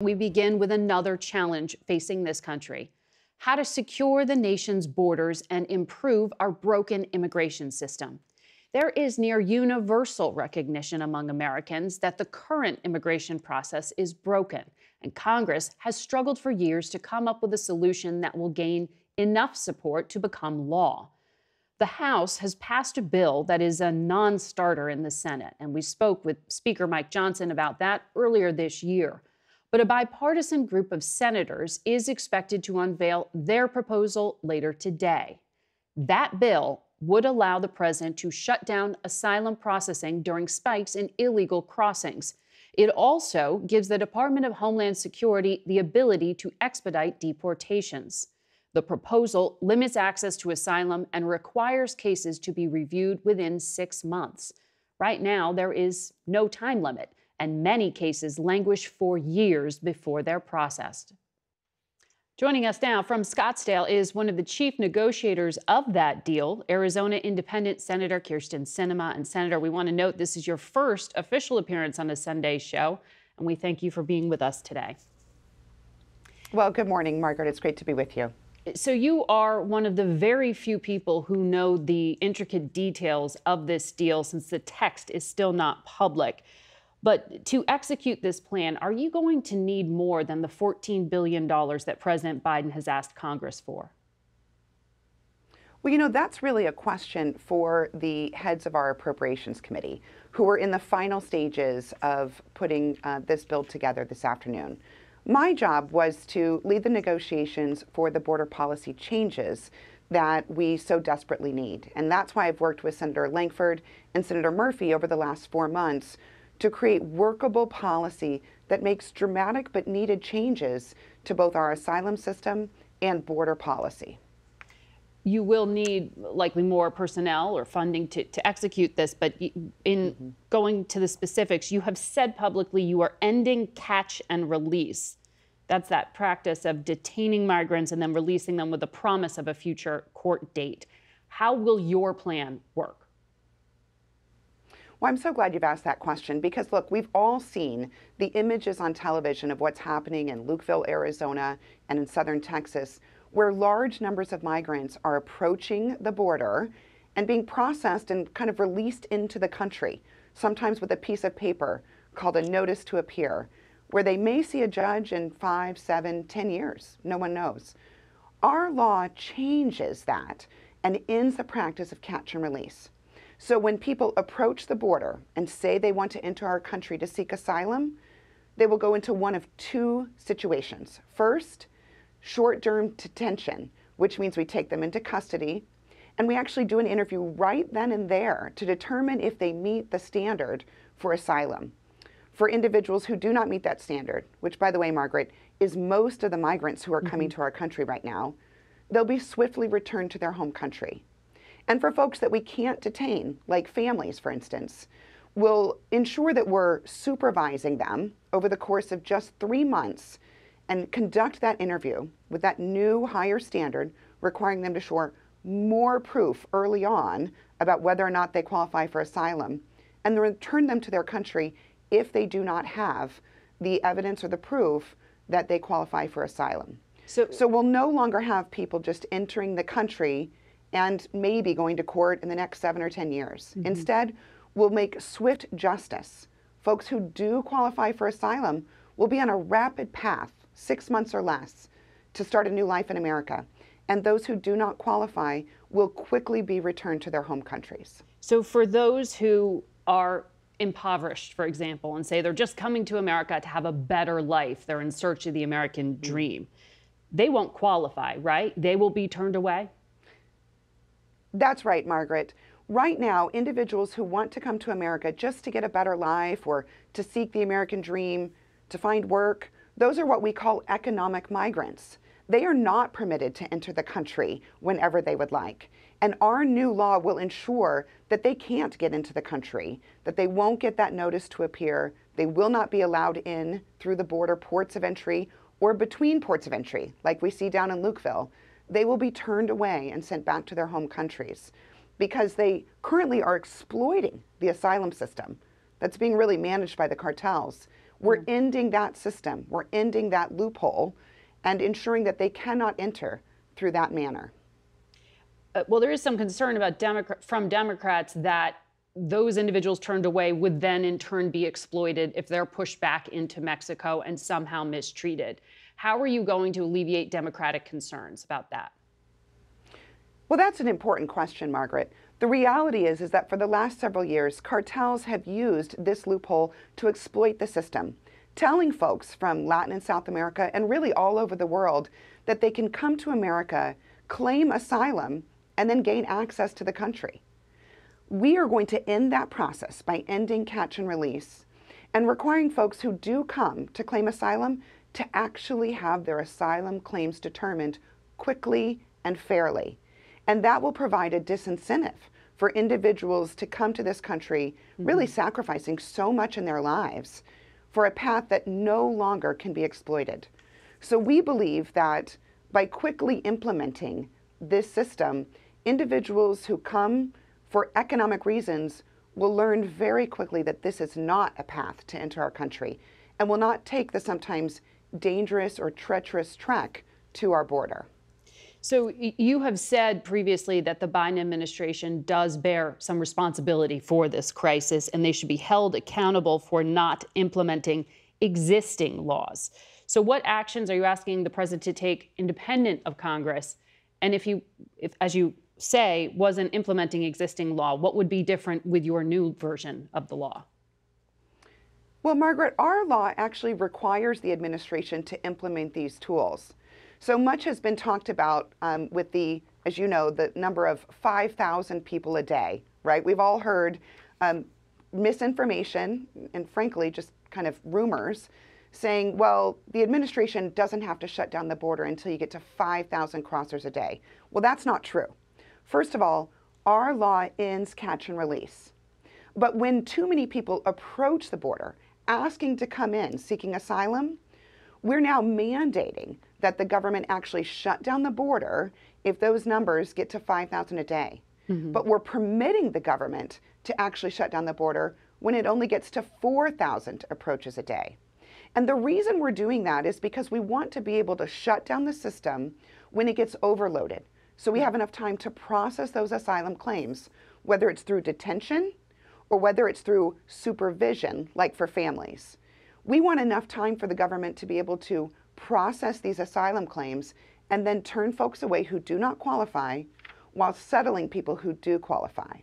We begin with another challenge facing this country: how to secure the nation's borders and improve our broken immigration system. There is near universal recognition among Americans that the current immigration process is broken, and Congress has struggled for years to come up with a solution that will gain enough support to become law. The House has passed a bill that is a non-starter in the Senate, and we spoke with Speaker Mike Johnson about that earlier this year. But a bipartisan group of senators is expected to unveil their proposal later today. That bill would allow the president to shut down asylum processing during spikes in illegal crossings. It also gives the Department of Homeland Security the ability to expedite deportations. The proposal limits access to asylum and requires cases to be reviewed within 6 months. Right now, there is no time limit, and many cases languish for years before they're processed. Joining us now from Scottsdale is one of the chief negotiators of that deal, Arizona Independent Senator Kyrsten Sinema. And Senator, we want to note this is your first official appearance on a Sunday show, and we thank you for being with us today. Well, good morning, Margaret. It's great to be with you. So you are one of the very few people who know the intricate details of this deal, since the text is still not public. But to execute this plan, are you going to need more than the $14 billion that President Biden has asked Congress for? Well, you know, that's really a question for the heads of our Appropriations Committee, who are in the final stages of putting this bill together this afternoon. My job was to lead the negotiations for the border policy changes that we so desperately need. And that's why I've worked with Senator Lankford and Senator Murphy over the last 4 months to create workable policy that makes dramatic but needed changes to both our asylum system and border policy. You will need likely more personnel or funding to execute this, but in going to the specifics, you have said publicly you are ending catch and release. That's that practice of detaining migrants and then releasing them with the promise of a future court date. How will your plan work? Well, I'm so glad you've asked that question because, look, we've all seen the images on television of what's happening in Lukeville, Arizona, and in southern Texas, where large numbers of migrants are approaching the border and being processed and kind of released into the country, sometimes with a piece of paper called a notice to appear, where they may see a judge in 5, 7, 10 years. No one knows. Our law changes that and ends the practice of catch and release. So when people approach the border and say they want to enter our country to seek asylum, they will go into one of 2 situations. First, short-term detention, which means we take them into custody, and we actually do an interview right then and there to determine if they meet the standard for asylum. For individuals who do not meet that standard, which, by the way, Margaret, is most of the migrants who are coming to our country right now, they'll be swiftly returned to their home country. And for folks that we can't detain, like families, for instance, we'll ensure that we're supervising them over the course of just 3 months and conduct that interview with that new higher standard, requiring them to show more proof early on about whether or not they qualify for asylum, and then return them to their country if they do not have the evidence or the proof that they qualify for asylum. So we'll no longer have people just entering the country and maybe going to court in the next 7 or 10 years. Instead, we'll make swift justice. Folks who do qualify for asylum will be on a rapid path, 6 months or less, to start a new life in America. And those who do not qualify will quickly be returned to their home countries. So for those who are impoverished, for example, and say they're just coming to America to have a better life, they're in search of the American dream, they won't qualify, right? They will be turned away? That's right, Margaret. Right now, individuals who want to come to America just to get a better life or to seek the American dream, to find work, those are what we call economic migrants. They are not permitted to enter the country whenever they would like. And our new law will ensure that they can't get into the country, that they won't get that notice to appear, they will not be allowed in through the border ports of entry or between ports of entry, like we see down in Lukeville. They will be turned away and sent back to their home countries because they currently are exploiting the asylum system that's being really managed by the cartels, We're ending that system. We're ending that loophole and ensuring that they cannot enter through that manner. Well, there is some concern about from Democrats that those individuals turned away would then in turn be exploited if they're pushed back into Mexico and somehow mistreated. How are you going to alleviate Democratic concerns about that? Well, that's an important question, Margaret. The reality is that for the last several years, cartels have used this loophole to exploit the system, telling folks from Latin and South America and really all over the world that they can come to America, claim asylum, and then gain access to the country. We are going to end that process by ending catch and release and requiring folks who do come to claim asylum to actually have their asylum claims determined quickly and fairly. And that will provide a disincentive for individuals to come to this country, really sacrificing so much in their lives for a path that no longer can be exploited. So we believe that by quickly implementing this system, individuals who come for economic reasons will learn very quickly that this is not a path to enter our country and will not take the sometimes dangerous or treacherous trek to our border. So you have said previously that the Biden administration does bear some responsibility for this crisis, and they should be held accountable for not implementing existing laws. So what actions are you asking the president to take independent of Congress? And if as you say, wasn't implementing existing law, what would be different with your new version of the law? Well, Margaret, our law actually requires the administration to implement these tools. So much has been talked about with the, as you know, the number of 5,000 people a day, right? We've all heard misinformation and frankly, just kind of rumors saying, well, the administration doesn't have to shut down the border until you get to 5,000 crossers a day. Well, that's not true. First of all, our law ends catch and release. But when too many people approach the border asking to come in seeking asylum, we're now mandating that the government actually shut down the border if those numbers get to 5,000 a day. But we're permitting the government to actually shut down the border when it only gets to 4,000 approaches a day. And the reason we're doing that is because we want to be able to shut down the system when it gets overloaded. So we have enough time to process those asylum claims, whether it's through detention or whether it's through supervision, like for families. We want enough time for the government to be able to process these asylum claims and then turn folks away who do not qualify while settling people who do qualify.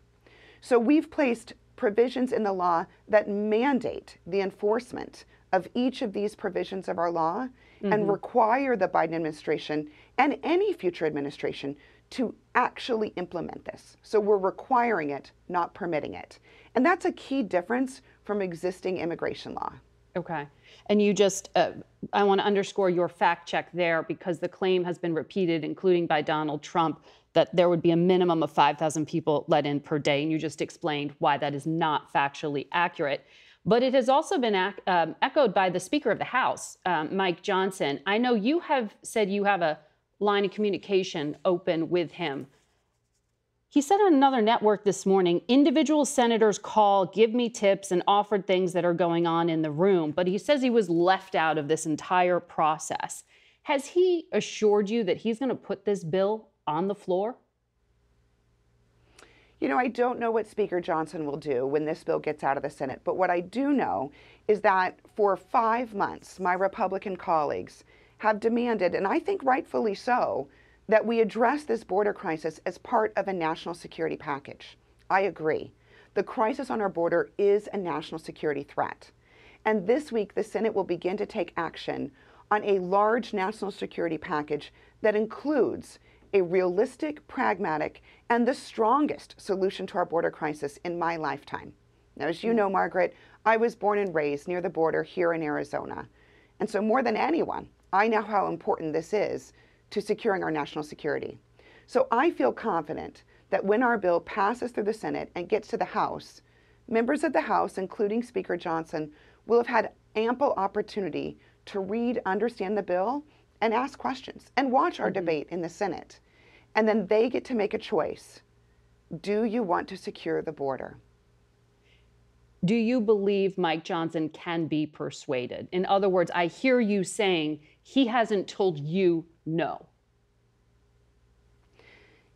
So we've placed provisions in the law that mandate the enforcement of each of these provisions of our law and require the Biden administration and any future administration to actually implement this. So we're requiring it, not permitting it. And that's a key difference from existing immigration law. Okay. And you just, I want to underscore your fact check there because the claim has been repeated, including by Donald Trump, that there would be a minimum of 5,000 people let in per day. And you just explained why that is not factually accurate. But it has also been echoed by the Speaker of the House, Mike Johnson. I know you have said you have a line of communication open with him. He said on another network this morning, individual senators call, give me tips, and offered things that are going on in the room. But he says he was left out of this entire process. Has he assured you that he's going to put this bill on the floor? You know, I don't know what Speaker Johnson will do when this bill gets out of the Senate. But what I do know is that for 5 months, my Republican colleagues have demanded, and I think rightfully so, that we address this border crisis as part of a national security package. I agree. The crisis on our border is a national security threat. And this week, the Senate will begin to take action on a large national security package that includes a realistic, pragmatic, and the strongest solution to our border crisis in my lifetime. Now, as you know, Margaret, I was born and raised near the border here in Arizona. And so more than anyone, I know how important this is to securing our national security. So I feel confident that when our bill passes through the Senate and gets to the House, members of the House, including Speaker Johnson, will have had ample opportunity to read, understand the bill, and ask questions, and watch our debate in the Senate. And then they get to make a choice. Do you want to secure the border? Do you believe Mike Johnson can be persuaded? In other words, I hear you saying he hasn't told you no.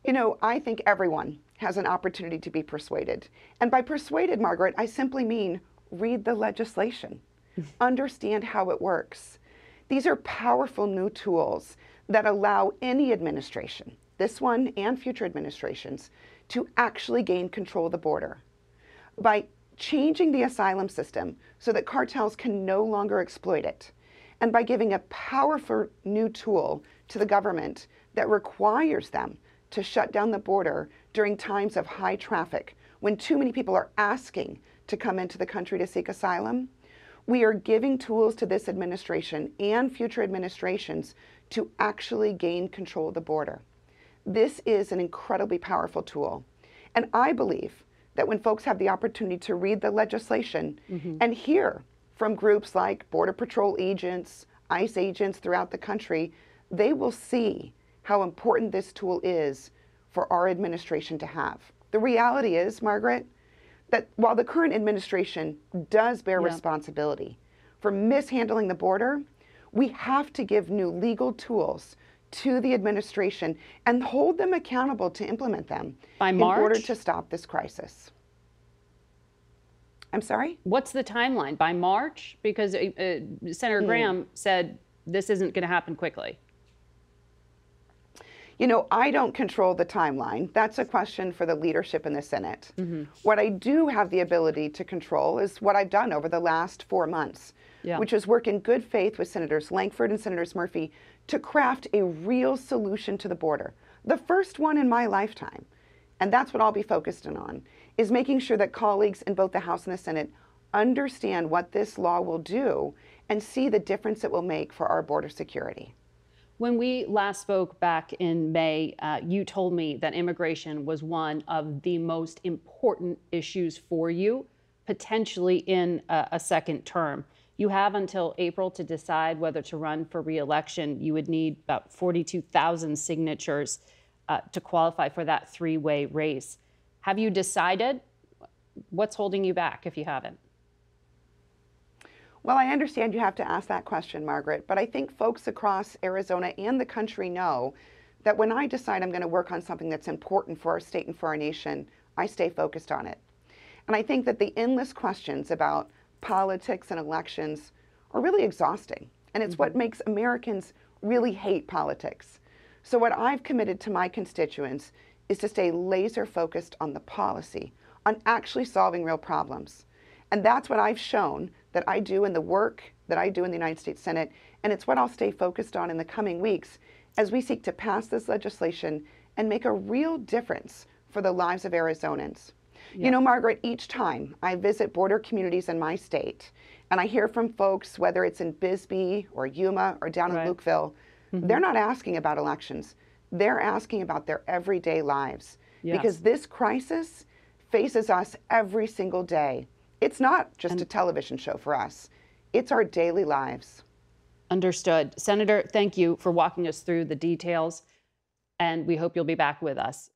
You know, I think everyone has an opportunity to be persuaded. And by persuaded, Margaret, I simply mean read the legislation, understand how it works. These are powerful new tools that allow any administration, this one and future administrations, to actually gain control of the border. By changing the asylum system so that cartels can no longer exploit it, and by giving a powerful new tool to the government that requires them to shut down the border during times of high traffic, when too many people are asking to come into the country to seek asylum, we are giving tools to this administration and future administrations to actually gain control of the border. This is an incredibly powerful tool. And I believe that when folks have the opportunity to read the legislation and hear from groups like Border Patrol agents, ICE agents throughout the country, they will see how important this tool is for our administration to have. The reality is, Margaret, that while the current administration does bear responsibility for mishandling the border, we have to give new legal tools to the administration and hold them accountable to implement them in order to stop this crisis. I'm sorry? What's the timeline? By March? Because Senator Graham said this isn't going to happen quickly. You know, I don't control the timeline. That's a question for the leadership in the Senate. What I do have the ability to control is what I've done over the last 4 months, which is work in good faith with Senators Lankford and Senators Murphy to craft a real solution to the border, the first one in my lifetime. And that's what I'll be focused on, is making sure that colleagues in both the House and the Senate understand what this law will do and see the difference it will make for our border security. When we last spoke back in May, you told me that immigration was one of the most important issues for you, potentially in a second term. You have until April to decide whether to run for re-election. You would need about 42,000 signatures to qualify for that three-way race. Have you decided? What's holding you back if you haven't? Well, I understand you have to ask that question, Margaret, but I think folks across Arizona and the country know that when I decide I'm going to work on something that's important for our state and for our nation, I stay focused on it. And I think that the endless questions about politics and elections are really exhausting. And it's what makes Americans really hate politics. So what I've committed to my constituents is to stay laser focused on the policy, on actually solving real problems. And that's what I've shown that I do in the work that I do in the United States Senate. And it's what I'll stay focused on in the coming weeks as we seek to pass this legislation and make a real difference for the lives of Arizonans. You know, Margaret, each time I visit border communities in my state and I hear from folks, whether it's in Bisbee or Yuma or down in Lukeville, they're not asking about elections. They're asking about their everyday lives because this crisis faces us every single day. It's not just a television show for us. It's our daily lives. Understood. Senator, thank you for walking us through the details, and we hope you'll be back with us.